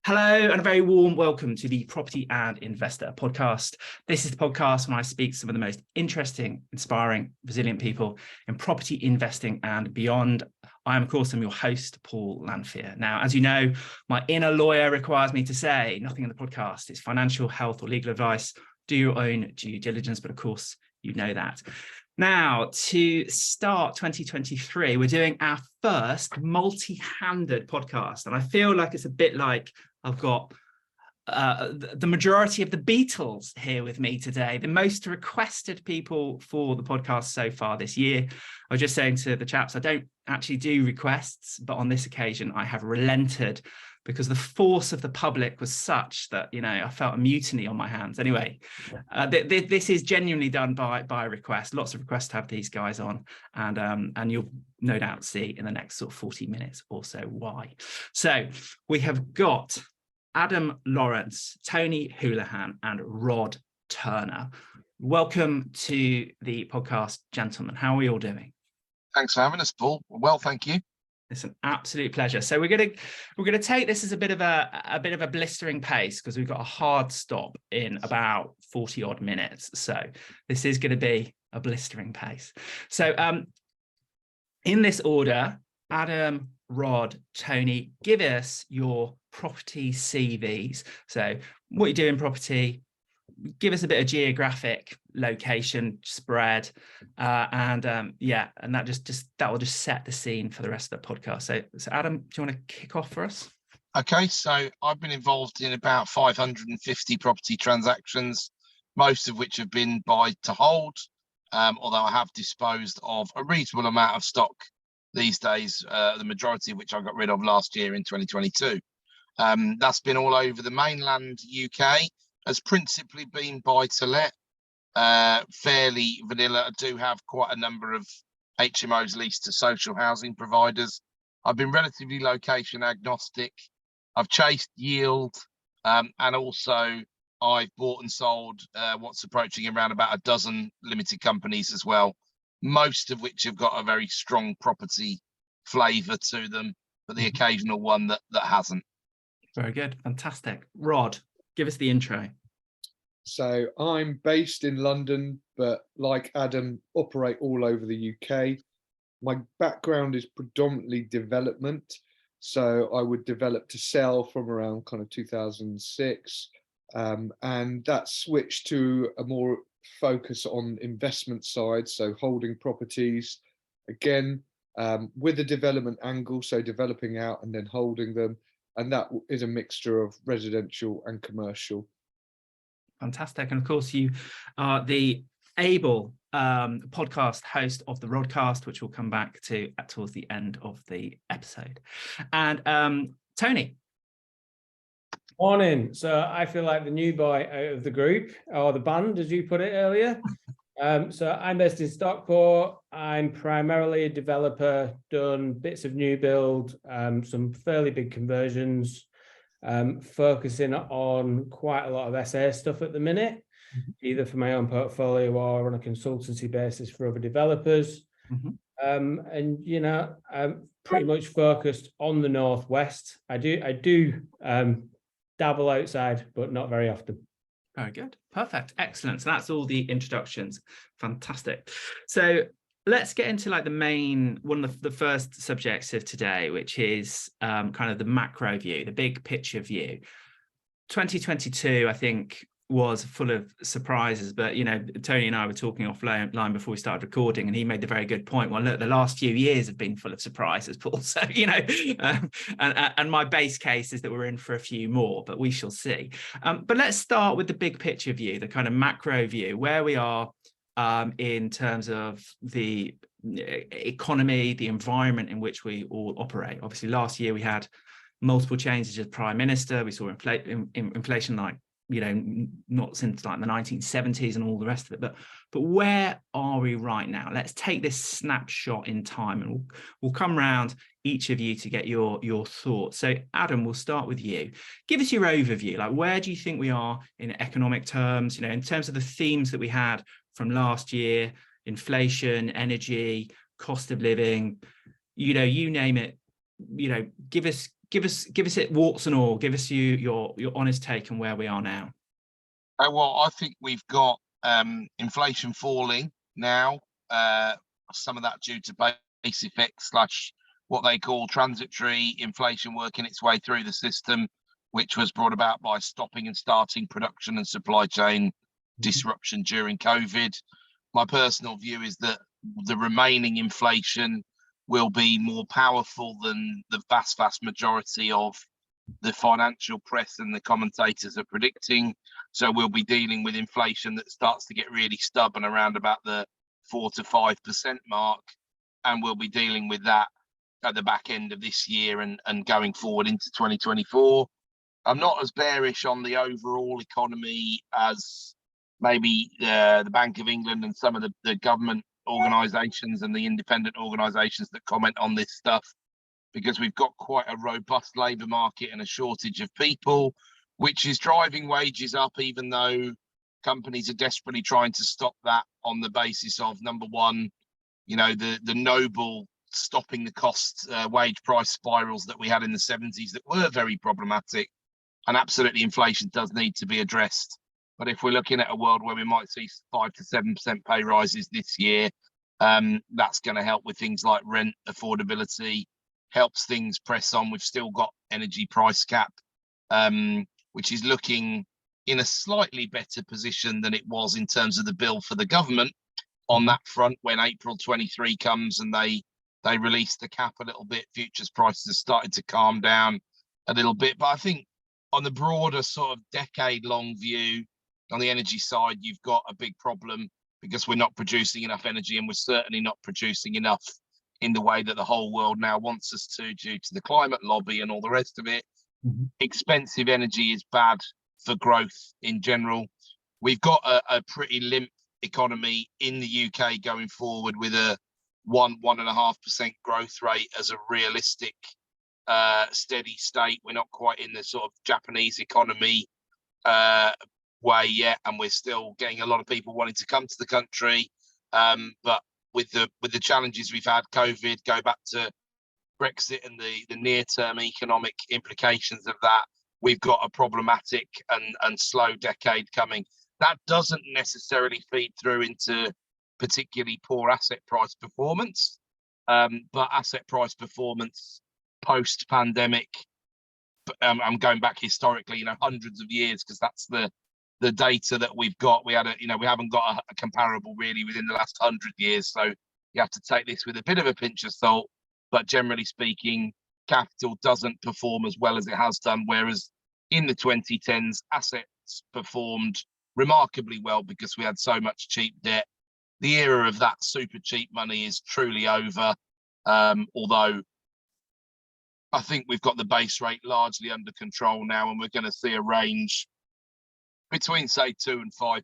Hello and a very warm welcome to the Property and Investor podcast. This is the podcast when I speak to some of the most interesting, inspiring, resilient people in property investing and beyond. I am, of course, your host, Paul Lanfear. Now, as you know, my inner lawyer requires me to say nothing in the podcast is financial, health or legal advice. Do your own due diligence, but of course, you know that. Now, to start 2023, we're doing our first multi-handed podcast. And I feel like it's a bit like I've got the majority of the Beatles here with me today, the most requested people for the podcast so far this year. I was just saying to the chaps, I don't actually do requests, but on this occasion, I have relented because the force of the public was such that, I felt a mutiny on my hands. Anyway, this is genuinely done by request. Lots of requests to have these guys on, and you'll no doubt see in the next sort of 40 minutes or so why. So we have got Adam Lawrence, Tony Houlihan, and Rod Turner. Welcome to the podcast, gentlemen. How are we all doing? Thanks for having us, Paul. Well, thank you. It's an absolute pleasure. So we're gonna take this as a bit of a blistering pace because we've got a hard stop in about 40 odd minutes. So this is going to be a blistering pace. So in this order, Adam, Rod, Tony, give us your property CVs. So what you do in property, give us a bit of geographic location spread, and that will just set the scene for the rest of the podcast. So Adam, do you want to kick off for us? Okay, so I've been involved in about 550 property transactions, most of which have been buy to hold, although I have disposed of a reasonable amount of stock these days, the majority of which I got rid of last year in 2022. That's been all over the mainland UK, has principally been buy to let, fairly vanilla. I do have quite a number of HMOs leased to social housing providers. I've been relatively location agnostic. I've chased yield, and also I've bought and sold what's approaching around about a dozen limited companies as well, most of which have got a very strong property flavour to them, but the occasional one that hasn't. Very good. Fantastic. Rod, give us the intro. So I'm based in London, but like Adam, operate all over the UK. My background is predominantly development. So I would develop to sell from around kind of 2006. And that switched to a more focus on investment side. So holding properties, again, with a development angle. So developing out and then holding them. And that is a mixture of residential and commercial. Fantastic. And of course, you are the able podcast host of the Rodcast, which we'll come back to towards the end of the episode. And Tony. Morning. So I feel like the new boy out of the group, or the band, as you put it earlier. So I'm based in Stockport. I'm primarily a developer, done bits of new build, some fairly big conversions, focusing on quite a lot of SA stuff at the minute, either for my own portfolio or on a consultancy basis for other developers. And I'm pretty much focused on the Northwest. I do dabble outside, but not very often. Very good. Perfect. Excellent. So that's all the introductions. Fantastic. So let's get into like one of the first subjects of today, which is kind of the macro view, the big picture view. 2022, I think, was full of surprises, but Tony and I were talking offline before we started recording, and he made the very good point. Well, look, the last few years have been full of surprises, Paul. So and my base case is that we're in for a few more, but we shall see. But let's start with the big picture view, the kind of macro view, where we are in terms of the economy, the environment in which we all operate. Obviously, last year we had multiple changes as Prime Minister. We saw inflation like not since like the 1970s and all the rest of it, but where are we right now? Let's take this snapshot in time, and we'll come round each of you to get your thoughts. So Adam, we'll start with you. Give us your overview. Like, where do you think we are in economic terms, in terms of the themes that we had from last year: inflation, energy, cost of living, you name it. Give us give us it warts and all. Give us your honest take on where we are now. Well, I think we've got inflation falling now. Some of that due to base effects / what they call transitory inflation working its way through the system, which was brought about by stopping and starting production and supply chain disruption during COVID. My personal view is that the remaining inflation will be more powerful than the vast majority of the financial press and the commentators are predicting. So we'll be dealing with inflation that starts to get really stubborn around about the 4 to 5% mark, and we'll be dealing with that at the back end of this year and going forward into 2024. I'm not as bearish on the overall economy as maybe the Bank of England and some of the government organisations and the independent organisations that comment on this stuff, because we've got quite a robust labour market and a shortage of people, which is driving wages up, even though companies are desperately trying to stop that on the basis of, number one, the noble stopping the cost wage price spirals that we had in the 70s that were very problematic. And absolutely, inflation does need to be addressed. But if we're looking at a world where we might see 5 to 7% pay rises this year, that's going to help with things like rent affordability, helps things press on. We've still got energy price cap, which is looking in a slightly better position than it was in terms of the bill for the government on that front. When April 23 comes and they release the cap a little bit, futures prices have started to calm down a little bit. But I think on the broader sort of decade-long view, on the energy side, you've got a big problem because we're not producing enough energy, and we're certainly not producing enough in the way that the whole world now wants us to, due to the climate lobby and all the rest of it. Expensive energy is bad for growth in general. We've got a pretty limp economy in the UK going forward, with a 1.5% growth rate as a realistic steady state. We're not quite in the sort of Japanese economy way yet, and we're still getting a lot of people wanting to come to the country. But with the challenges we've had, COVID, go back to Brexit and the near-term economic implications of that, we've got a problematic and slow decade coming. That doesn't necessarily feed through into particularly poor asset price performance, but asset price performance post-pandemic, I'm going back historically, hundreds of years, because that's the data that we've got. We haven't got a comparable really within the last 100 years, so you have to take this with a bit of a pinch of salt. But generally speaking, capital doesn't perform as well as it has done, whereas in the 2010s, assets performed remarkably well because we had so much cheap debt. The era of that super cheap money is truly over, although I think we've got the base rate largely under control now, and we're going to see a range between, say, 2 and 5%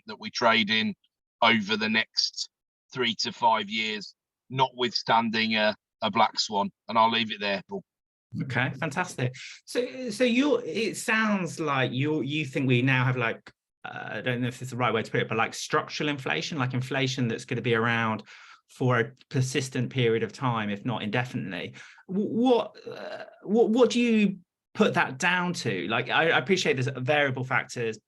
that we trade in over the next 3 to 5 years, notwithstanding a black swan. And I'll leave it there, Paul. Okay, fantastic. So it sounds like you think we now have, like, I don't know if it's the right way to put it, but like structural inflation, like inflation that's going to be around for a persistent period of time, if not indefinitely. What do you put that down to? Like, I appreciate there's variable factors,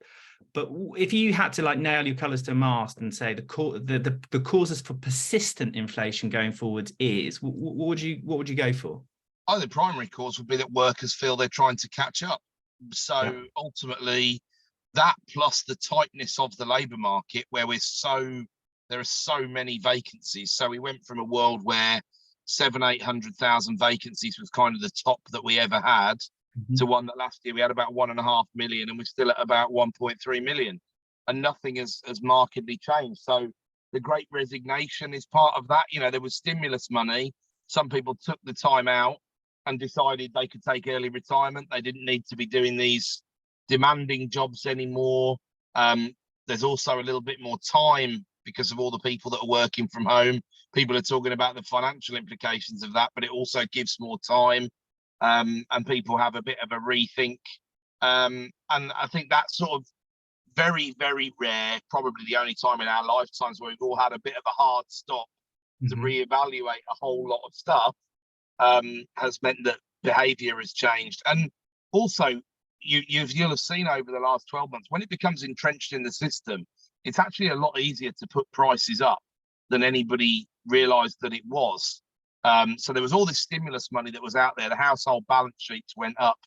but if you had to like nail your colours to a mast and say the causes for persistent inflation going forward is, what would you go for? Oh, the primary cause would be that workers feel they're trying to catch up. So ultimately, that plus the tightness of the labour market, where there are so many vacancies. So we went from a world where 700,000-800,000 vacancies was kind of the top that we ever had, to one that last year we had about 1.5 million, and we're still at about 1.3 million, and nothing has markedly changed. So the Great Resignation is part of that. There was stimulus money. Some people took the time out and decided they could take early retirement. They didn't need to be doing these demanding jobs anymore. There's also a little bit more time because of all the people that are working from home. People are talking about the financial implications of that, but it also gives more time, and people have a bit of a rethink. And I think that's sort of very, very rare, probably the only time in our lifetimes where we've all had a bit of a hard stop to reevaluate a whole lot of stuff, has meant that behavior has changed. And also, you'll have seen over the last 12 months, when it becomes entrenched in the system, it's actually a lot easier to put prices up than anybody realized that it was. So there was all this stimulus money that was out there. The household balance sheets went up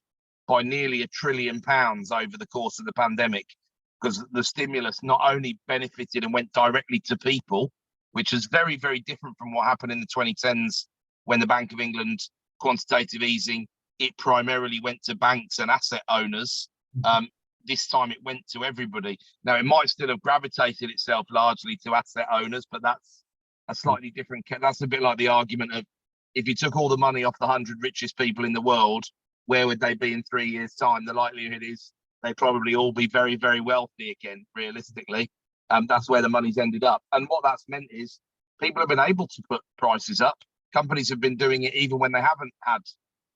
by nearly £1 trillion over the course of the pandemic, because the stimulus not only benefited and went directly to people, which is very, very different from what happened in the 2010s when the Bank of England quantitative easing, it primarily went to banks and asset owners. This time it went to everybody. Now, it might still have gravitated itself largely to asset owners, but that's a slightly different. That's a bit like the argument of, if you took all the money off the 100 richest people in the world, where would they be in 3 years' time? The likelihood is they probably all be very, very wealthy again, realistically. That's where the money's ended up. And what that's meant is people have been able to put prices up. Companies have been doing it even when they haven't had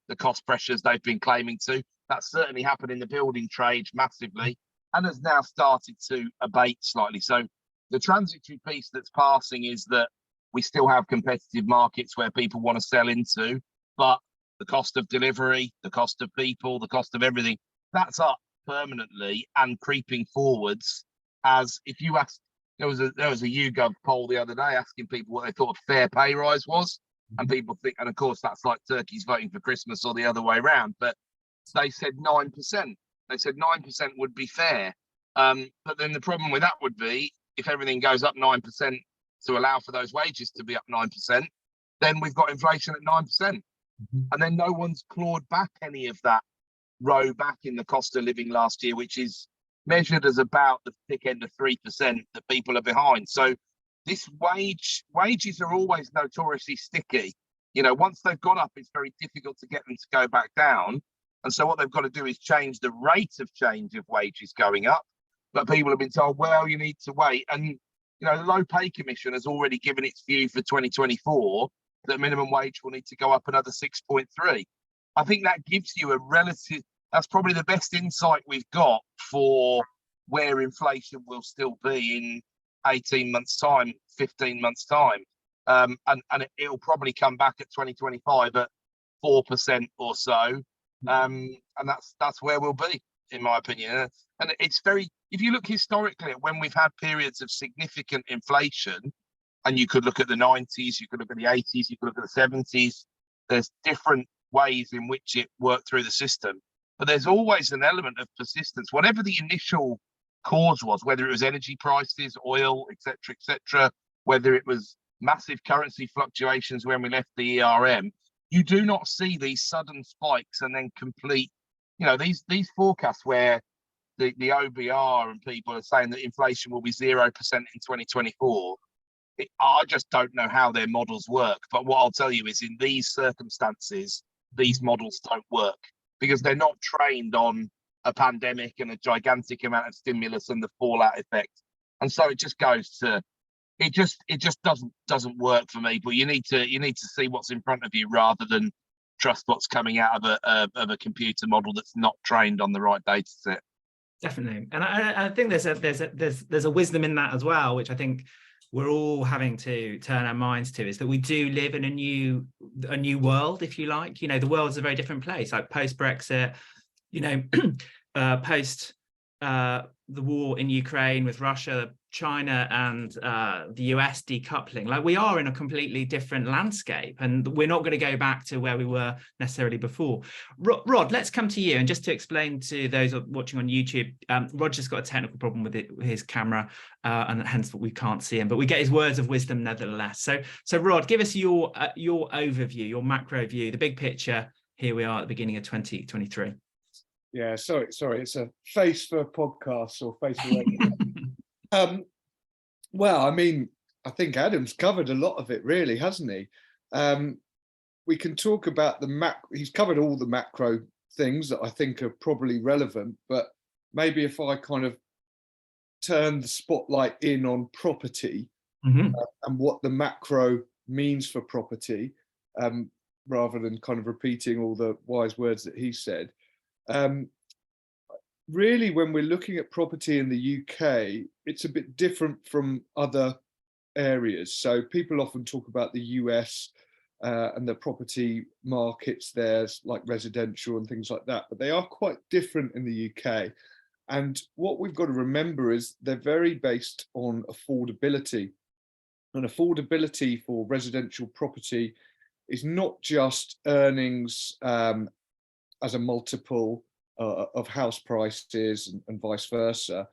the cost pressures they've been claiming to. That's certainly happened in the building trade massively, and has now started to abate slightly. So the transitory piece that's passing is that we still have competitive markets where people want to sell into, but the cost of delivery, the cost of people, the cost of everything, that's up permanently and creeping forwards. As if you ask, there was a YouGov poll the other day asking people what they thought a fair pay rise was, and people think, and of course that's like turkeys voting for Christmas or the other way around, but they said 9%. They said 9% would be fair. But then the problem with that would be, if everything goes up 9% to allow for those wages to be up 9%, then we've got inflation at 9%. And then no one's clawed back any of that row back in the cost of living last year, which is measured as about the thick end of 3% that people are behind. So this wages are always notoriously sticky. You know, once they've gone up, it's very difficult to get them to go back down. And so what they've got to do is change the rate of change of wages going up. But people have been told, well, you need to wait. And, you know, the Low Pay Commission has already given its view for 2024 that minimum wage will need to go up another 6.3. I think that gives you a relative, that's probably the best insight we've got for where inflation will still be in 18 months' time, 15 months' time. And it'll probably come back at 2025 at 4% or so. And that's where we'll be, in my opinion. And it's very, if you look historically at when we've had periods of significant inflation, and you could look at the 90s, you could look at the 80s, you could look at the 70s, there's different ways in which it worked through the system. But there's always an element of persistence, whatever the initial cause was, whether it was energy prices, oil, etc., whether it was massive currency fluctuations when we left the ERM. You do not see these sudden spikes and then complete, you know, these forecasts where the OBR and people are saying that inflation will be 0% in 2024. I just don't know how their models work. But what I'll tell you is, in these circumstances, these models don't work because they're not trained on a pandemic and a gigantic amount of stimulus and the fallout effect. And so it just goes to, it just doesn't work for me. But you need to see what's in front of you rather than trust what's coming out of a computer model that's not trained on the right data set. Definitely, and I think there's a wisdom in that as well, which I think we're all having to turn our minds to, is that we do live in a new world, if you like. You know, the world's a very different place, like post-Brexit, you know, post the war in Ukraine with Russia, China and the US decoupling. Like, we are in a completely different landscape, and we're not going to go back to where we were necessarily before. Rod, let's come to you, and just to explain to those watching on YouTube, Roger's got a technical problem with his camera, and hence we can't see him, but we get his words of wisdom nevertheless. So Rod, give us your overview, your macro view, the big picture. Here we are at the beginning of 2023. Yeah, sorry, it's a face for podcasts or face for well, I mean, I think Adam's covered a lot of it, really, hasn't he? We can talk about he's covered all the macro things that I think are probably relevant, but maybe if I kind of turn the spotlight in on property and what the macro means for property, rather than kind of repeating all the wise words that he said. Really, when we're looking at property in the UK, it's a bit different from other areas. So people often talk about the US and the property markets there's like residential and things like that, but they are quite different in the UK. And what we've got to remember is they're very based on affordability. And affordability for residential property is not just earnings as a multiple of house prices and vice versa.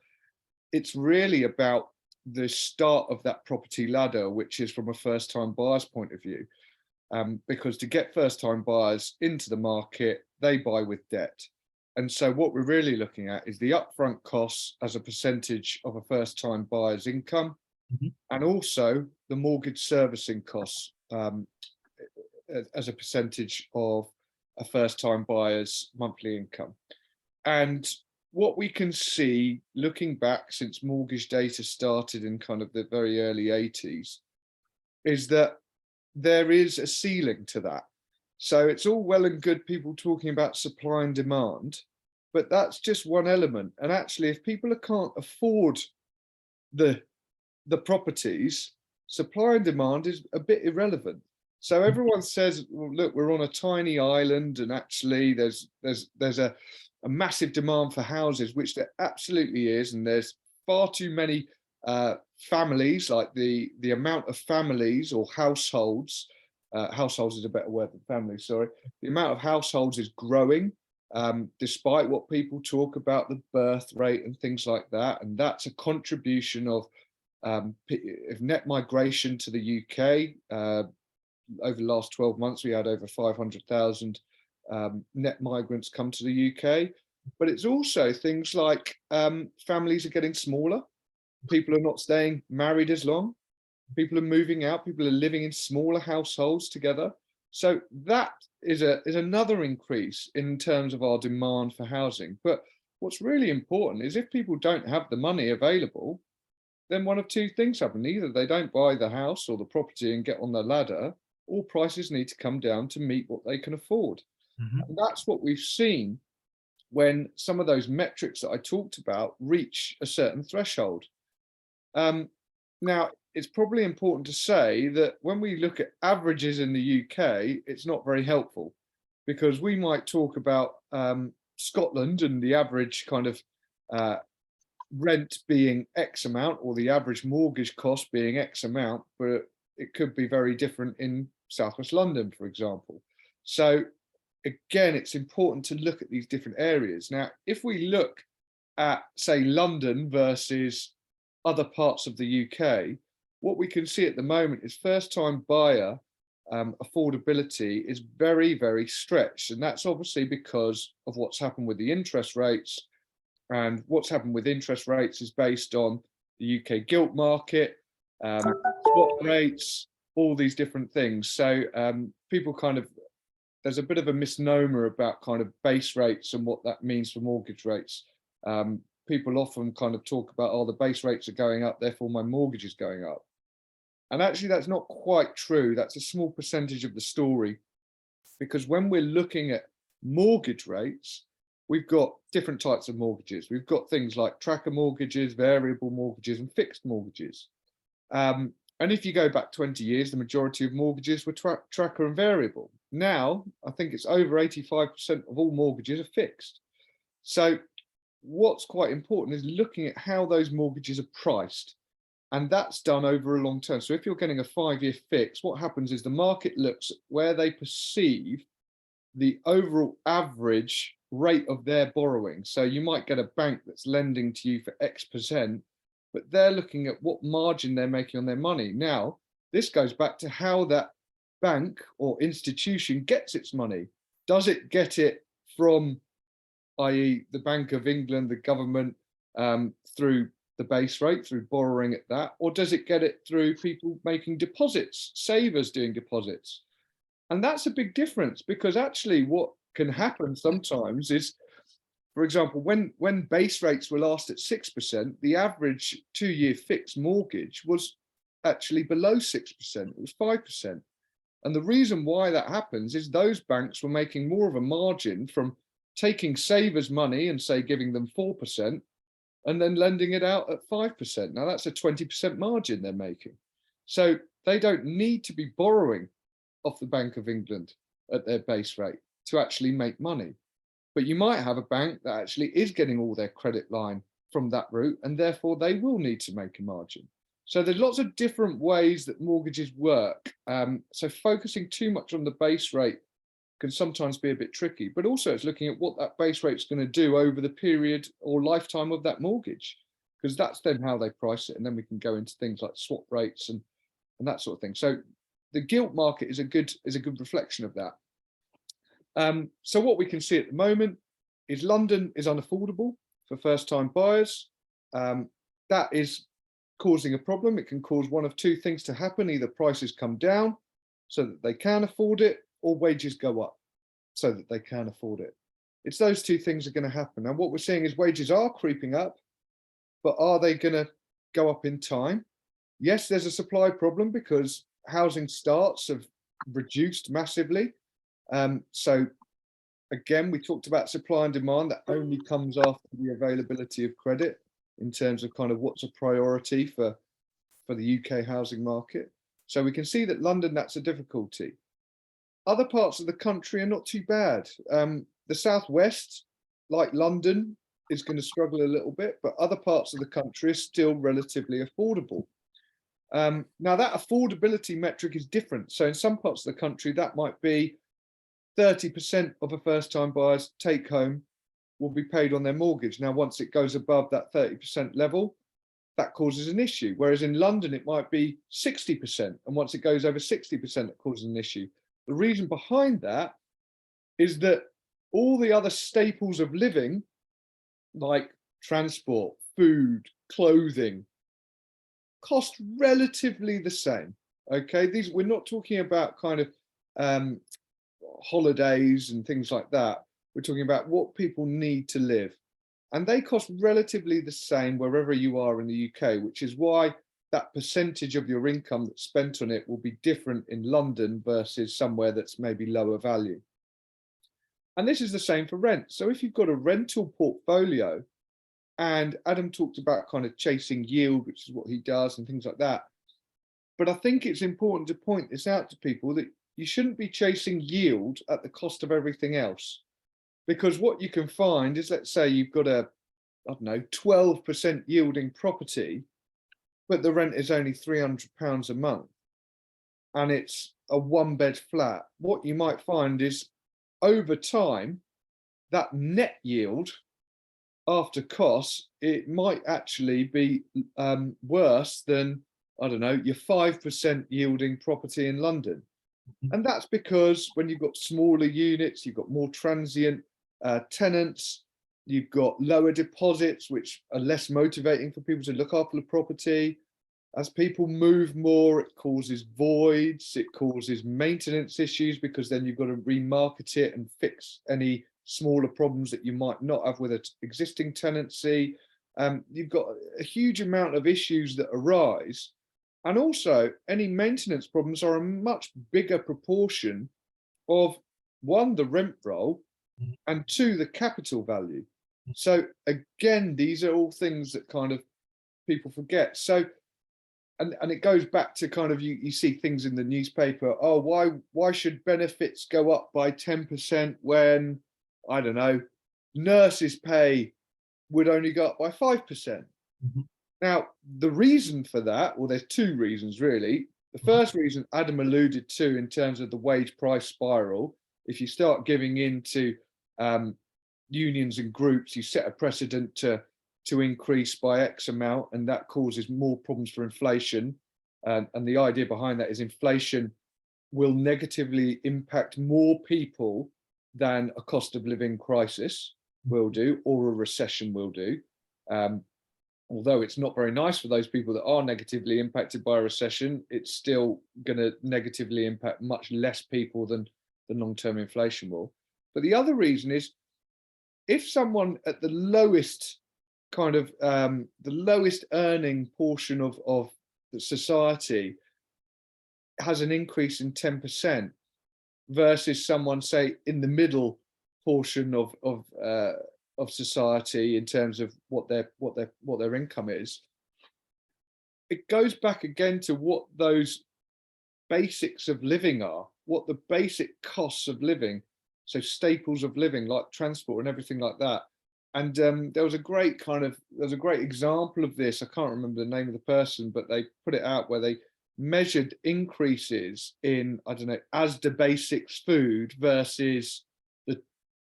It's really about the start of that property ladder, which is from a first-time buyer's point of view. Because to get first-time buyers into the market, they buy with debt. And so what we're really looking at is the upfront costs as a percentage of a first-time buyer's income, and also the mortgage servicing costs as a percentage of a first-time buyer's monthly income. And what we can see looking back since mortgage data started in kind of the very early 80s is that there is a ceiling to that. So it's all well and good people talking about supply and demand, but that's just one element. And actually, if people can't afford the properties, supply and demand is a bit irrelevant. So everyone says, well, look, we're on a tiny island, and actually there's a massive demand for houses, which there absolutely is, and there's far too many families, like the amount of families or households, households is a better word than families, sorry, the amount of households is growing, despite what people talk about the birth rate and things like that. And that's a contribution of net migration to the UK. Over the last 12 months, we had over 500,000 net migrants come to the UK. But it's also things like families are getting smaller. People are not staying married as long. People are moving out. People are living in smaller households together. So that is another increase in terms of our demand for housing. But what's really important is if people don't have the money available, then one of two things happen. Either they don't buy the house or the property and get on the ladder, or prices need to come down to meet what they can afford. And that's what we've seen when some of those metrics that I talked about reach a certain threshold. Now, it's probably important to say that when we look at averages in the UK, it's not very helpful, because we might talk about Scotland and the average kind of rent being X amount, or the average mortgage cost being X amount, but it could be very different in Southwest London, for example. So again, it's important to look at these different areas. Now, if we look at, say, London versus other parts of the UK, what we can see at the moment is first-time buyer affordability is very, very stretched. And that's obviously because of what's happened with the interest rates. And what's happened with interest rates is based on the UK gilt market, swap rates, all these different things. So people kind of, there's a bit of a misnomer about kind of base rates and what that means for mortgage rates. People often kind of talk about, oh, the base rates are going up, therefore my mortgage is going up. And actually that's not quite true. That's a small percentage of the story, because when we're looking at mortgage rates, we've got different types of mortgages. We've got things like tracker mortgages, variable mortgages, and fixed mortgages. And if you go back 20 years, the majority of mortgages were tracker and variable. Now, I think it's over 85% of all mortgages are fixed. So what's quite important is looking at how those mortgages are priced. And that's done over a long term. So if you're getting a 5-year fix, what happens is the market looks at where they perceive the overall average rate of their borrowing. So you might get a bank that's lending to you for X%, but they're looking at what margin they're making on their money. Now, this goes back to how that bank or institution gets its money. Does it get it from, i.e. the Bank of England, the government, through the base rate, through borrowing at that, or does it get it through people making deposits, savers doing deposits? And that's a big difference, because actually what can happen sometimes is, for example, when base rates were last at 6%, the average 2-year fixed mortgage was actually below 6%, it was 5%. And the reason why that happens is those banks were making more of a margin from taking savers' money and, say, giving them 4%, and then lending it out at 5%. Now that's a 20% margin they're making. So they don't need to be borrowing off the Bank of England at their base rate to actually make money. But you might have a bank that actually is getting all their credit line from that route, and therefore they will need to make a margin. So there's lots of different ways that mortgages work. So focusing too much on the base rate can sometimes be a bit tricky, but also it's looking at what that base rate's going to do over the period or lifetime of that mortgage, because that's then how they price it. And then we can go into things like swap rates and that sort of thing. So the gilt market is a good reflection of that. So what we can see at the moment is London is unaffordable for first-time buyers. That is causing a problem. It can cause one of two things to happen: either prices come down so that they can afford it, or wages go up so that they can afford it. It's those two things are going to happen. And what we're seeing is wages are creeping up, but are they going to go up in time? Yes, there's a supply problem because housing starts have reduced massively. So again, we talked about supply and demand. That only comes after the availability of credit in terms of kind of what's a priority for the UK housing market. So we can see that London, that's a difficulty. Other parts of the country are not too bad. The southwest, like London, is going to struggle a little bit, but other parts of the country are still relatively affordable. Now that affordability metric is different. So in some parts of the country, that might be 30% of a first-time buyer's take home will be paid on their mortgage. Now, once it goes above that 30% level, that causes an issue. Whereas in London, it might be 60%. And once it goes over 60%, it causes an issue. The reason behind that is that all the other staples of living, like transport, food, clothing, cost relatively the same. Okay, we're not talking about kind of holidays and things like that. We're talking about what people need to live, and they cost relatively the same wherever you are in the UK, which is why that percentage of your income that's spent on it will be different in London versus somewhere that's maybe lower value. And this is the same for rent. So if you've got a rental portfolio, and Adam talked about kind of chasing yield, which is what he does and things like that. But I think it's important to point this out to people that you shouldn't be chasing yield at the cost of everything else. Because what you can find is, let's say you've got a, I don't know, 12% yielding property, but the rent is only £300 a month and it's a one-bed flat. What you might find is over time, that net yield after costs, it might actually be worse than, I don't know, your 5% yielding property in London. And that's because when you've got smaller units, you've got more transient tenants, you've got lower deposits, which are less motivating for people to look after the property. As people move more, it causes voids, it causes maintenance issues, because then you've got to remarket it and fix any smaller problems that you might not have with an existing tenancy. You've got a huge amount of issues that arise. And also, any maintenance problems are a much bigger proportion of, one, the rent roll, and two, the capital value. So again, these are all things that kind of people forget. So, and it goes back to kind of, you see things in the newspaper, oh, why should benefits go up by 10% when, I don't know, nurses' pay would only go up by 5%? Now, the reason for that, well, there's two reasons really. The first reason Adam alluded to in terms of the wage price spiral. If you start giving in to unions and groups, you set a precedent to increase by X amount, and that causes more problems for inflation. And the idea behind that is inflation will negatively impact more people than a cost of living crisis will do, or a recession will do. Although it's not very nice for those people that are negatively impacted by a recession, it's still going to negatively impact much less people than the long-term inflation will. But the other reason is, if someone at the lowest kind of the lowest earning portion of the society has an increase in 10% versus someone, say, in the middle portion of society in terms of what their income is, it goes back again to what those basics of living are. what the basic costs of living, so staples of living like transport and everything like that. And there was a great example of this. I can't remember the name of the person, but they put it out where they measured increases in, I don't know, Asda Basics food versus the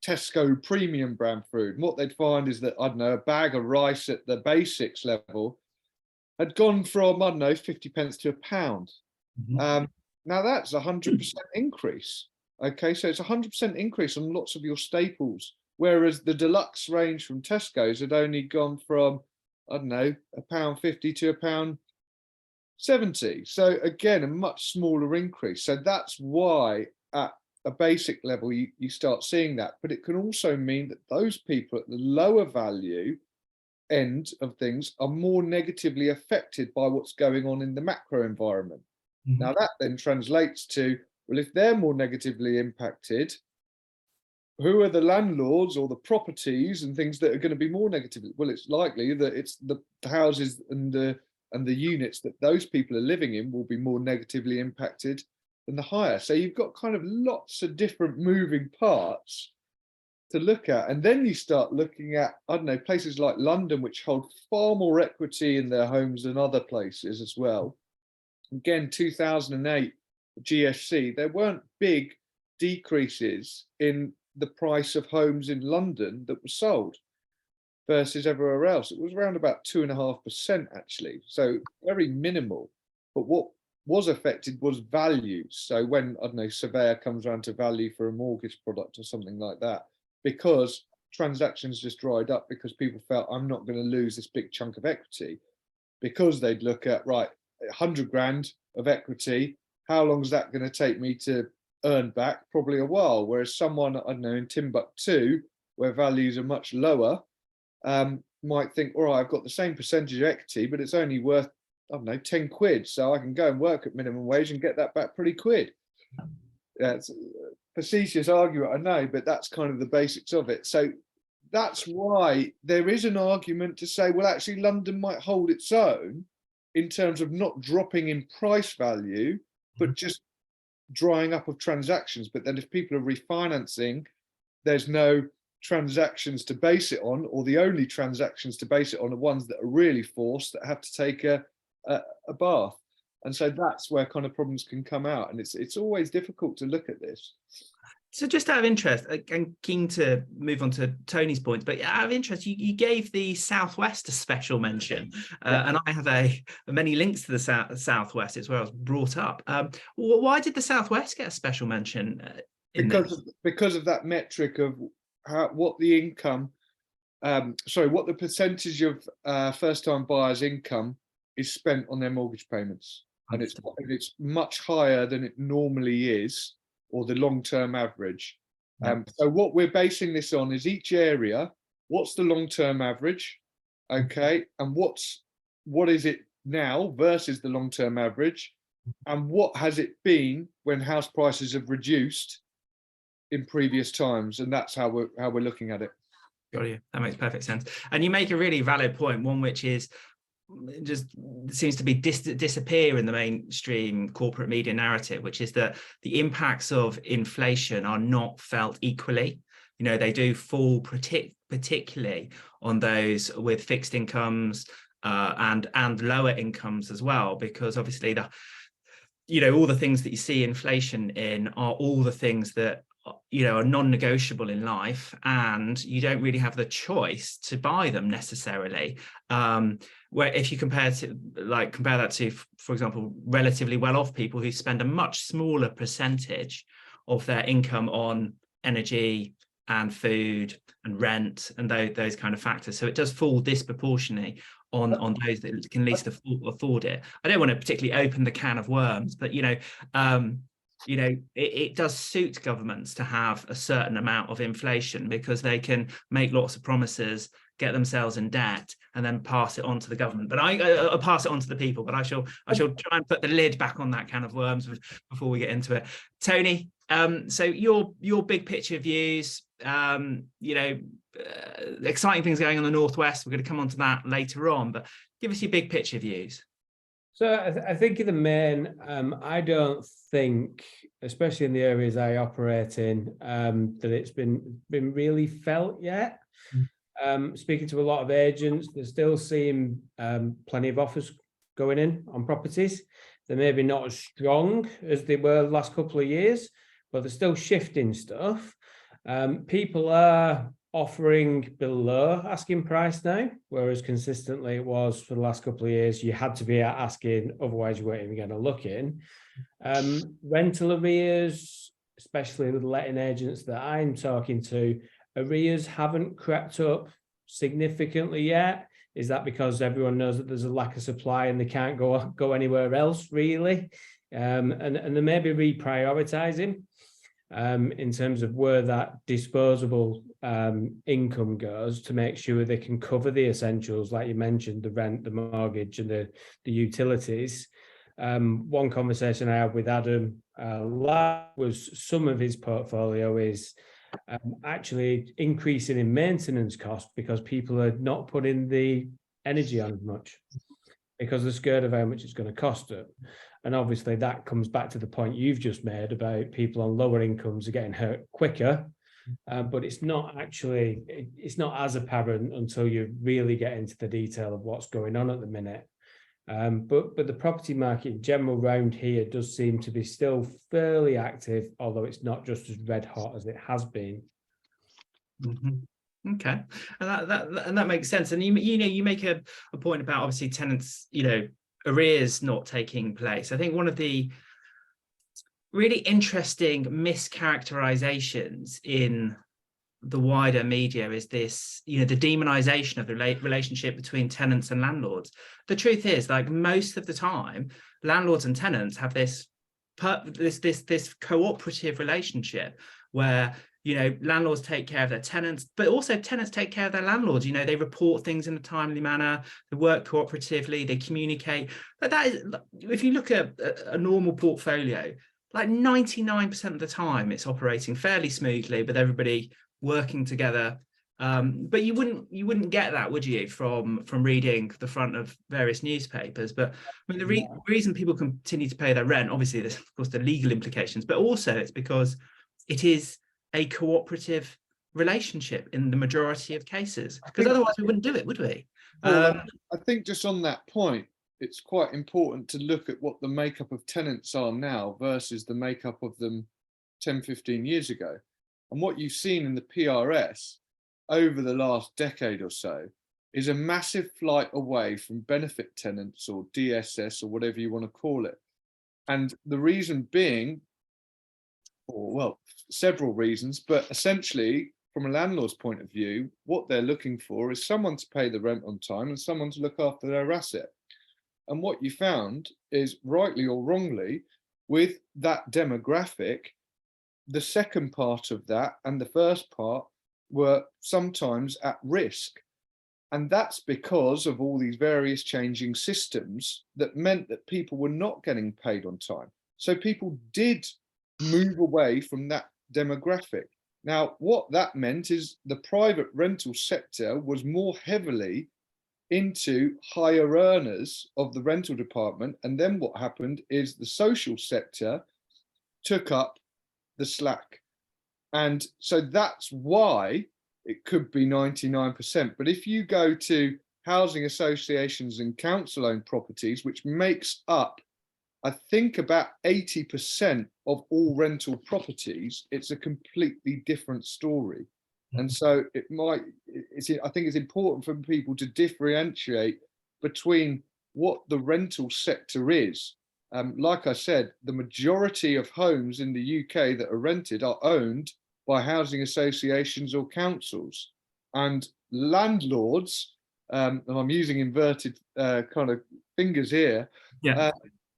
Tesco premium brand food. And what they'd find is that, I don't know, a bag of rice at the basics level had gone from, I don't know, 50 pence to £1. Now that's 100% increase. Okay, so it's 100% increase on lots of your staples, whereas the deluxe range from Tesco's had only gone from, I don't know, £1.50 to £1.70. So again, a much smaller increase. So that's why at a basic level you start seeing that. But it can also mean that those people at the lower value end of things are more negatively affected by what's going on in the macro environment. Now that then translates to, well, if they're more negatively impacted, who are the landlords or the properties and things that are going to be more negative? Well, it's likely that it's the houses and the units that those people are living in will be more negatively impacted than the higher. So you've got kind of lots of different moving parts to look at. And then you start looking at, I don't know, places like London, which hold far more equity in their homes than other places as well. Again, 2008, GFC, there weren't big decreases in the price of homes in London that were sold versus everywhere else. It was around about 2.5% actually, so very minimal. But what was affected was values. So when, I don't know, surveyor comes around to value for a mortgage product or something like that, because transactions just dried up because people felt, I'm not going to lose this big chunk of equity, because they'd look at, right, 100 grand of equity, how long is that going to take me to earn back? Probably a while. Whereas someone, I don't know, in Timbuktu, where values are much lower, might think, all right, I've got the same percentage of equity, but it's only worth, I don't know, 10 quid. So I can go and work at minimum wage and get that back pretty quick. That's a facetious argument, I know, but that's kind of the basics of it. So that's why there is an argument to say, well, actually, London might hold its own in terms of not dropping in price value, but just drying up of transactions. But then if people are refinancing, there's no transactions to base it on, or the only transactions to base it on are ones that are really forced, that have to take a bath. And so that's where kind of problems can come out. And it's always difficult to look at this. So just out of interest, I'm keen to move on to Tony's points, but out of interest, you gave the Southwest a special mention, and I have many links to the Southwest. It's where I was brought up. Why did the Southwest get a special mention? Because of that metric of what the income, what the percentage of first-time buyers' income is spent on their mortgage payments, and it's much higher than it normally is, or the long-term average. So what we're basing this on is each area, what's the long-term average, okay, and what is it now versus the long-term average, and what has it been when house prices have reduced in previous times, and that's how we're looking at it. Got you. That makes perfect sense. And you make a really valid point, one which is just seems to be disappear in the mainstream corporate media narrative, which is that the impacts of inflation are not felt equally. You know, they do fall particularly on those with fixed incomes and lower incomes as well, because obviously all the things that you see inflation in are all the things that are non-negotiable in life, and you don't really have the choice to buy them necessarily. Where if you compare that to, for example, relatively well-off people who spend a much smaller percentage of their income on energy and food and rent and those kind of factors. So it does fall disproportionately on those that can least afford it. I don't want to particularly open the can of worms, but it does suit governments to have a certain amount of inflation, because they can make lots of promises, get themselves in debt, and then pass it on to the government. But I pass it on to the people. But I shall try and put the lid back on that can of worms before we get into it. Tony, so your big picture views, exciting things going on in the Northwest. We're going to come on to that later on, but give us your big picture views. So I think in the main, I don't think, especially in the areas I operate in, that it's been really felt yet. Speaking to a lot of agents, they're still seeing plenty of offers going in on properties. They're maybe not as strong as they were the last couple of years, but they're still shifting stuff. People are offering below asking price now, whereas consistently it was for the last couple of years, you had to be at asking, otherwise you weren't even going to look in. Rental arrears, especially with letting agents that I'm talking to, arrears haven't crept up significantly yet. Is that because everyone knows that there's a lack of supply and they can't go anywhere else really? And they may be reprioritizing in terms of where that disposable income goes to make sure they can cover the essentials, like you mentioned, the rent, the mortgage, and the utilities. One conversation I had with Adam was some of his portfolio is actually increasing in maintenance costs because people are not putting the energy on as much because they're scared of how much it's going to cost them. And obviously that comes back to the point you've just made about people on lower incomes are getting hurt quicker, but it's not as apparent until you really get into the detail of what's going on at the minute. But the property market in general around here does seem to be still fairly active, although it's not just as red hot as it has been. Okay, and that makes sense. And you make a point about obviously tenants, arrears not taking place. I think one of the really interesting mischaracterizations in the wider media is this, the demonization of the relationship between tenants and landlords. The truth is, like most of the time, landlords and tenants have this cooperative relationship where landlords take care of their tenants, but also tenants take care of their landlords. They report things in a timely manner, they work cooperatively, they communicate. But that is, if you look at a normal portfolio, like 99% of the time it's operating fairly smoothly with everybody working together. But you wouldn't get that, would you, from reading the front of various newspapers? But I mean, the reason people continue to pay their rent, obviously there's of course the legal implications, but also it's because it is a cooperative relationship in the majority of cases, because otherwise we wouldn't do it, would we? Well, I think just on that point, it's quite important to look at what the makeup of tenants are now versus the makeup of them 10, 15 years ago. And what you've seen in the PRS over the last decade or so is a massive flight away from benefit tenants or DSS or whatever you want to call it. And the reason being, several reasons, but essentially from a landlord's point of view, what they're looking for is someone to pay the rent on time and someone to look after their asset. And what you found is, rightly or wrongly, with that demographic, the second part of that and the first part were sometimes at risk. And that's because of all these various changing systems that meant that people were not getting paid on time. So people did move away from that demographic. Now, what that meant is the private rental sector was more heavily into higher earners of the rental department. And then what happened is the social sector took up the slack. And so that's why it could be 99%. But if you go to housing associations and council-owned properties, which makes up, I think, about 80% of all rental properties, it's a completely different story. And so I think it's important for people to differentiate between what the rental sector is. Like I said, the majority of homes in the UK that are rented are owned by housing associations or councils, and landlords, and I'm using inverted kind of fingers here,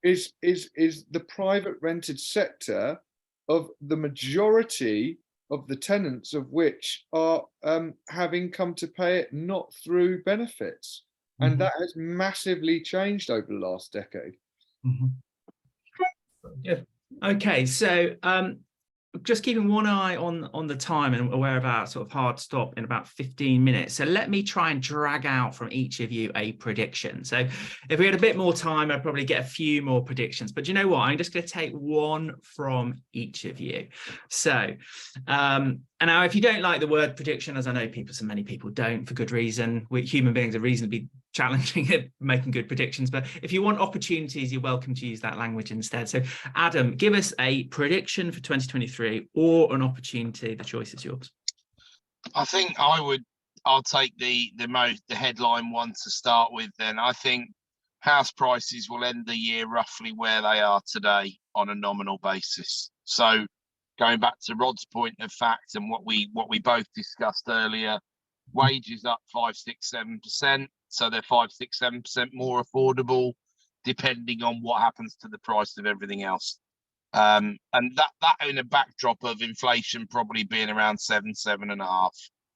is the private rented sector of the majority of the tenants, of which are have income to pay it, not through benefits. And that has massively changed over the last decade. Yeah. Okay, so just keeping one eye on the time and aware of our sort of hard stop in about 15 minutes. So let me try and drag out from each of you a prediction. So if we had a bit more time, I'd probably get a few more predictions. But you know what? I'm just going to take one from each of you. So, and now if you don't like the word prediction, as I know so many people don't, for good reason, we human beings are reasonably challenging at making good predictions, but if you want opportunities, you're welcome to use that language instead. So Adam, give us a prediction for 2023 or an opportunity. The choice is yours. I think I'll take the headline one to start with. Then I think house prices will end the year roughly where they are today on a nominal basis. So going back to Rod's point of fact and what we both discussed earlier, wages up 5, 6, 7%. So they're 5, 6, 7% more affordable, depending on what happens to the price of everything else. And that in a backdrop of inflation probably being around 7, 7.5.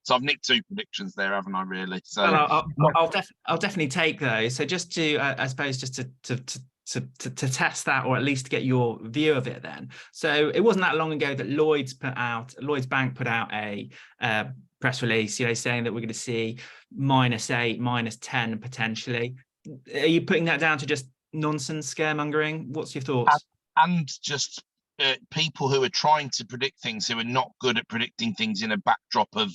So I've nicked 2 predictions there, haven't I? Really? So well, I'll definitely take those. So just to, I suppose, just to test that, or at least to get your view of it. Then, so it wasn't that long ago that Lloyds Bank put out a press release, saying that we're going to see -8, -10 potentially. Are you putting that down to just nonsense, scaremongering? What's your thoughts? And just people who are trying to predict things who are not good at predicting things in a backdrop of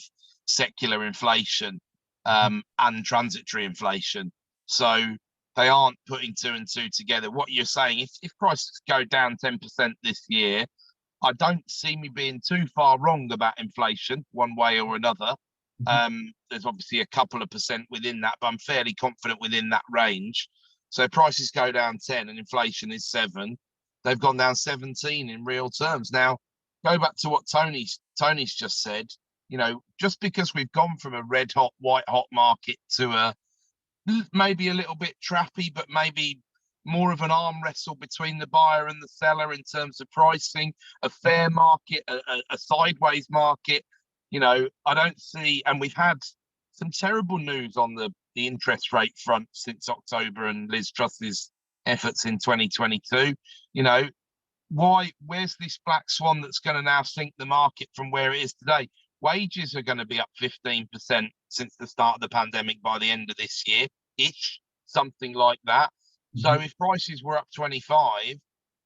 secular inflation and transitory inflation. So they aren't putting 2 and 2 together. What you're saying, if prices go down 10% this year, I don't see me being too far wrong about inflation one way or another. There's obviously a couple of percent within that, but I'm fairly confident within that range. So prices go down 10 and inflation is 7. They've gone down 17 in real terms. Now, go back to what Tony's just said. Just because we've gone from a red hot, white hot market to a maybe a little bit trappy, but maybe more of an arm wrestle between the buyer and the seller in terms of pricing, a fair market, a sideways market. I don't see, and we've had some terrible news on the interest rate front since October and Liz Truss's efforts in 2022. Where's this black swan that's going to now sink the market from where it is today? Wages are going to be up 15% since the start of the pandemic by the end of this year-ish, something like that. So if prices were up 25,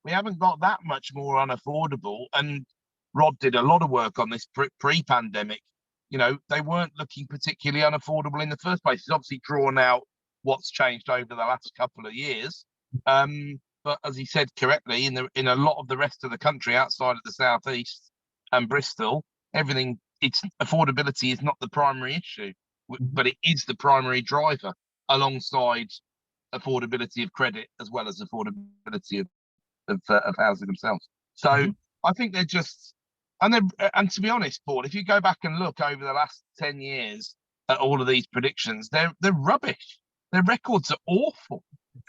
we haven't got that much more unaffordable. And Rod did a lot of work on this pre-pandemic. They weren't looking particularly unaffordable in the first place. It's obviously drawn out what's changed over the last couple of years. But as he said correctly, in a lot of the rest of the country outside of the southeast and Bristol, affordability is not the primary issue, but it is the primary driver alongside affordability of credit as well as affordability of housing themselves. So I think they're just, and to be honest, Paul, if you go back and look over the last 10 years at all of these predictions, they're rubbish. Their records are awful.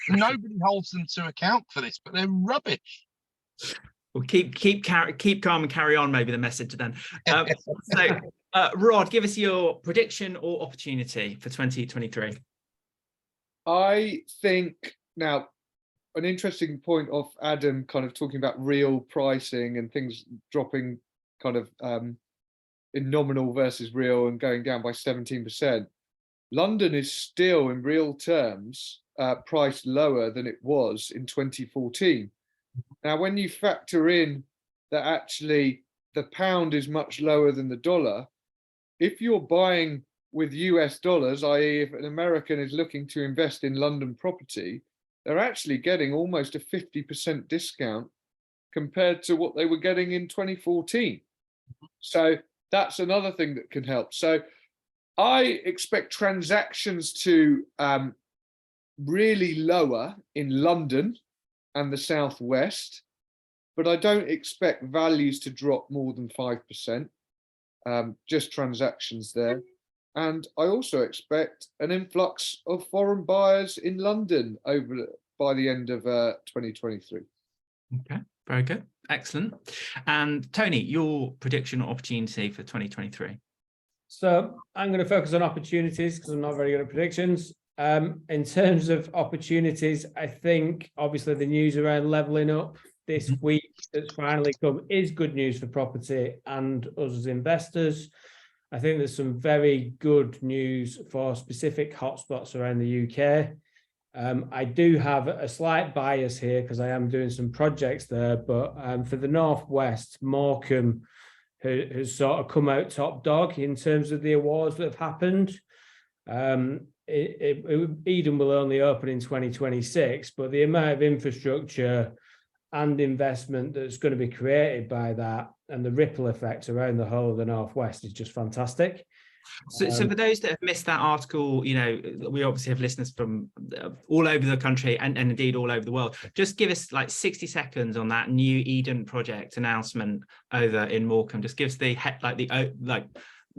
Nobody holds them to account for this, but they're rubbish. Well, keep calm and carry on. Maybe the message then. So, Rod, give us your prediction or opportunity for 2023. I think now an interesting point of Adam kind of talking about real pricing and things dropping kind of in nominal versus real and going down by 17%. London is still in real terms priced lower than it was in 2014. Now, when you factor in that actually the pound is much lower than the dollar, if you're buying with US dollars, i.e. if an American is looking to invest in London property, they're actually getting almost a 50% discount compared to what they were getting in 2014. So that's another thing that can help. So I expect transactions to really lower in London and the Southwest, but I don't expect values to drop more than 5%, just transactions there. And I also expect an influx of foreign buyers in London by the end of 2023. Okay, very good. Excellent. And Tony, your prediction or opportunity for 2023? So I'm going to focus on opportunities because I'm not very good at predictions. In terms of opportunities, I think obviously the news around levelling up this week that's finally come is good news for property and us as investors. I think there's some very good news for specific hotspots around the UK. I do have a slight bias here because I am doing some projects there, but for the Northwest, Morecambe has sort of come out top dog in terms of the awards that have happened. Eden will only open in 2026, but the amount of infrastructure and investment that's going to be created by that and the ripple effect around the whole of the Northwest is just fantastic. So for those that have missed that article, you know, we obviously have listeners from all over the country and indeed all over the world. Just give us like 60 seconds on that new Eden project announcement over in Morecambe. Just give us the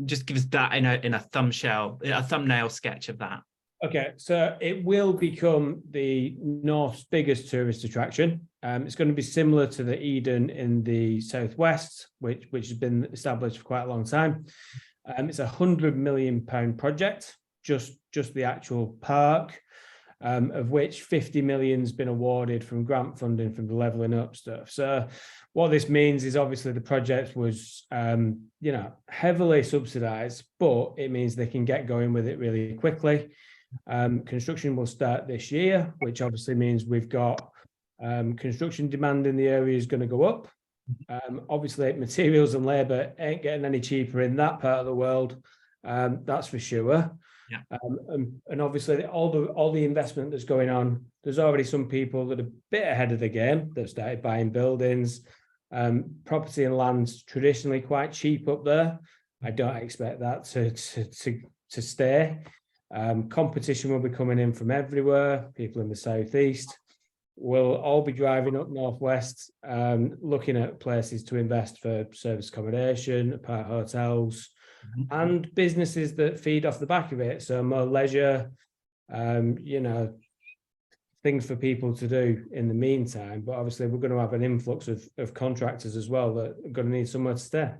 just give us that in a thumbnail sketch of that. Okay, so it will become the North's biggest tourist attraction. It's going to be similar to the Eden in the Southwest, which has been established for quite a long time. It's £100 million project, just the actual park, of which 50 million has been awarded from grant funding from the Levelling Up stuff. So what this means is obviously the project was, heavily subsidised, but it means they can get going with it really quickly. Construction will start this year, which obviously means we've got construction demand in the area is going to go up. Obviously, materials and labour ain't getting any cheaper in that part of the world. That's for sure. Yeah. And obviously, all the investment that's going on, there's already some people that are a bit ahead of the game. They've started buying buildings. Property and land's traditionally quite cheap up there. I don't expect that to stay. Competition will be coming in from everywhere. People in the southeast will all be driving up northwest, looking at places to invest for service accommodation, apart hotels, and businesses that feed off the back of it. So more leisure, things for people to do in the meantime. But obviously, we're going to have an influx of contractors as well that are going to need somewhere to stay.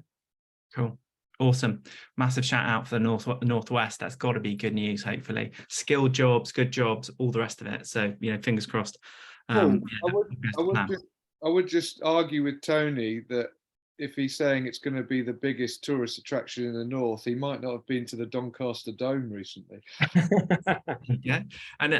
Cool. Awesome. Massive shout out for the Northwest. That's got to be good news, hopefully. Skilled jobs, good jobs, all the rest of it. So, fingers crossed. I would just argue with Tony that if he's saying it's going to be the biggest tourist attraction in the north, he might not have been to the Doncaster Dome recently. Yeah, and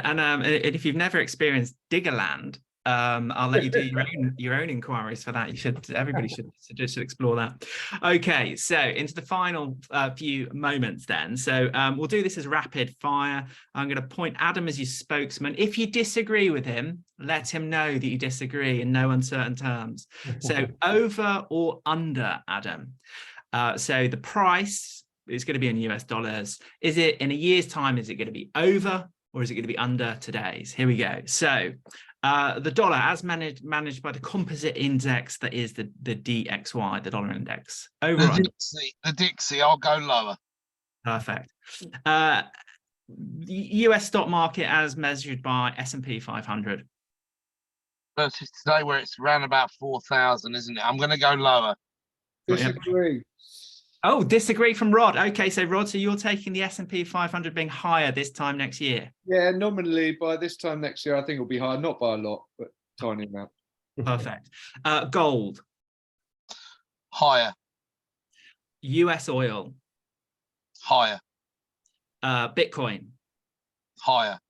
if you've never experienced Diggerland, I'll let you do your own inquiries for that. Everybody should explore that. Okay, so into the final few moments then. So we'll do this as rapid fire. I'm going to appoint Adam as your spokesman. If you disagree with him, let him know that you disagree in no uncertain terms. So over or under, Adam? So the price is going to be in US dollars. Is it in a year's time? Is it going to be over or is it going to be under today's? Here we go. So the dollar as managed by the composite index that is the DXY, the dollar index. Over the Dixie, I'll go lower. Perfect. The US stock market as measured by S&P 500. Versus today where it's around about 4,000, isn't it? I'm going to go lower. Disagree. Oh, disagree from Rod. Okay, so Rod, so you're taking the S&P 500 being higher this time next year? Yeah, nominally by this time next year, I think it'll be higher, not by a lot, but tiny amount. Perfect. Gold. Higher. US oil. Higher. Bitcoin. Higher.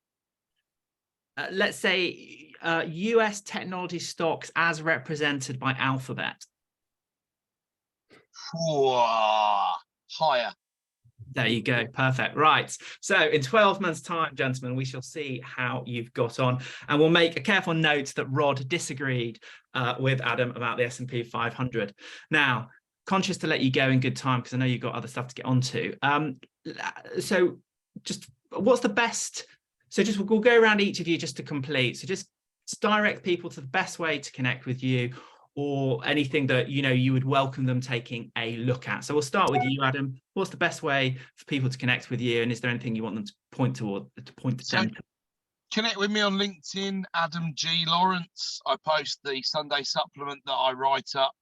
Let's say US technology stocks as represented by Alphabet. Higher. There you go. Perfect. Right. So in 12 months' time, gentlemen, we shall see how you've got on. And we'll make a careful note that Rod disagreed with Adam about the S&P 500. Now, conscious to let you go in good time, because I know you've got other stuff to get onto. So just what's the best? So just we'll go around each of you just to complete. So just direct people to the best way to connect with you, or anything that you would welcome them taking a look at. So we'll start with you, Adam. What's the best way for people to connect with you, and is there anything you want them to point to them? Connect with me on LinkedIn, Adam G. Lawrence. I post the Sunday supplement that I write up,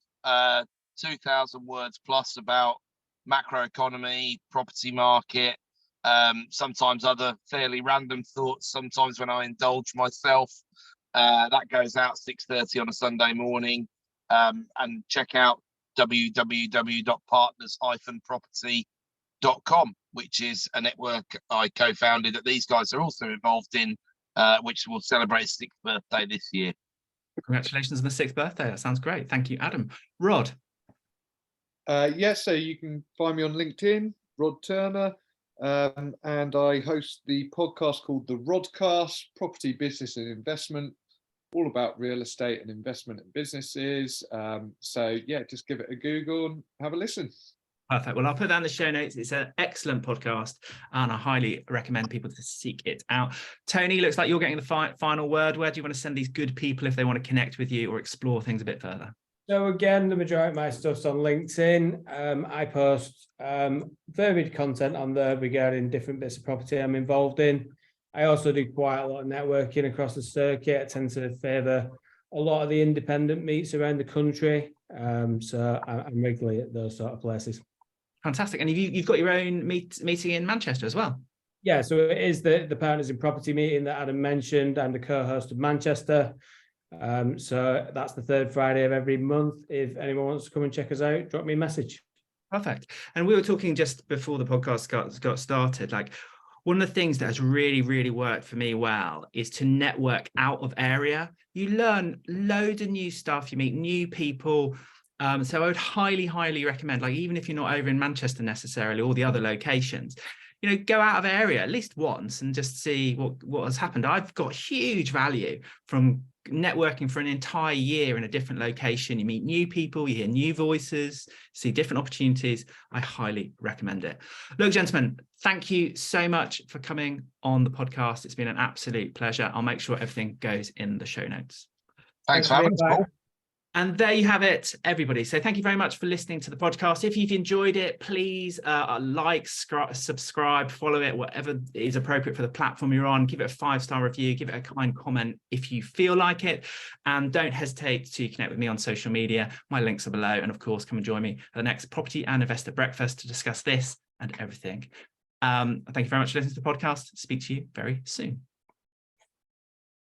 2,000 words plus about macroeconomy, property market, sometimes other fairly random thoughts, sometimes when I indulge myself. That goes out 6:30 on a Sunday morning. And check out www.partners-property.com, which is a network I co-founded that these guys are also involved in, which will celebrate its 6th birthday this year. Congratulations on the 6th birthday. That sounds great. Thank you, Adam. Rod. So you can find me on LinkedIn, Rod Turner, and I host the podcast called The Rodcast, Property, Business and Investment, all about real estate and investment and businesses. So yeah, just give it a Google and have a listen. Perfect. Well, I'll put that in the show notes. It's an excellent podcast and I highly recommend people to seek it out. Tony, looks like you're getting the final word. Where do you want to send these good people if they want to connect with you or explore things a bit further? So again, the majority of my stuff's on LinkedIn. I post varied content on there regarding different bits of property I'm involved in. I also do quite a lot of networking across the circuit. I tend to favour a lot of the independent meets around the country. So I'm regularly at those sort of places. Fantastic. And you've got your own meeting in Manchester as well? Yeah, so it is the Partners in Property meeting that Adam mentioned. I'm the co-host of Manchester. So that's the 3rd Friday of every month. If anyone wants to come and check us out, drop me a message. Perfect. And we were talking just before the podcast got started, like one of the things that has really, really worked for me well is to network out of area. You learn loads of new stuff, you meet new people. So I would highly, highly recommend, like, even if you're not over in Manchester necessarily, or the other locations, you know, go out of area at least once and just see what has happened. I've got huge value from networking for an entire year in a different location. You meet new people, you hear new voices, see different opportunities. I highly recommend it. Look, gentlemen, thank you so much for coming on the podcast. It's been an absolute pleasure. I'll make sure everything goes in the show notes. Thanks for having us, Paul. And there you have it, everybody. So thank you very much for listening to the podcast. If you've enjoyed it, please like, subscribe, follow it, whatever is appropriate for the platform you're on. Give it a 5-star review, give it a kind comment if you feel like it. And don't hesitate to connect with me on social media. My links are below. And of course, come and join me at the next Property and Investor Breakfast to discuss this and everything. Thank you very much for listening to the podcast. Speak to you very soon.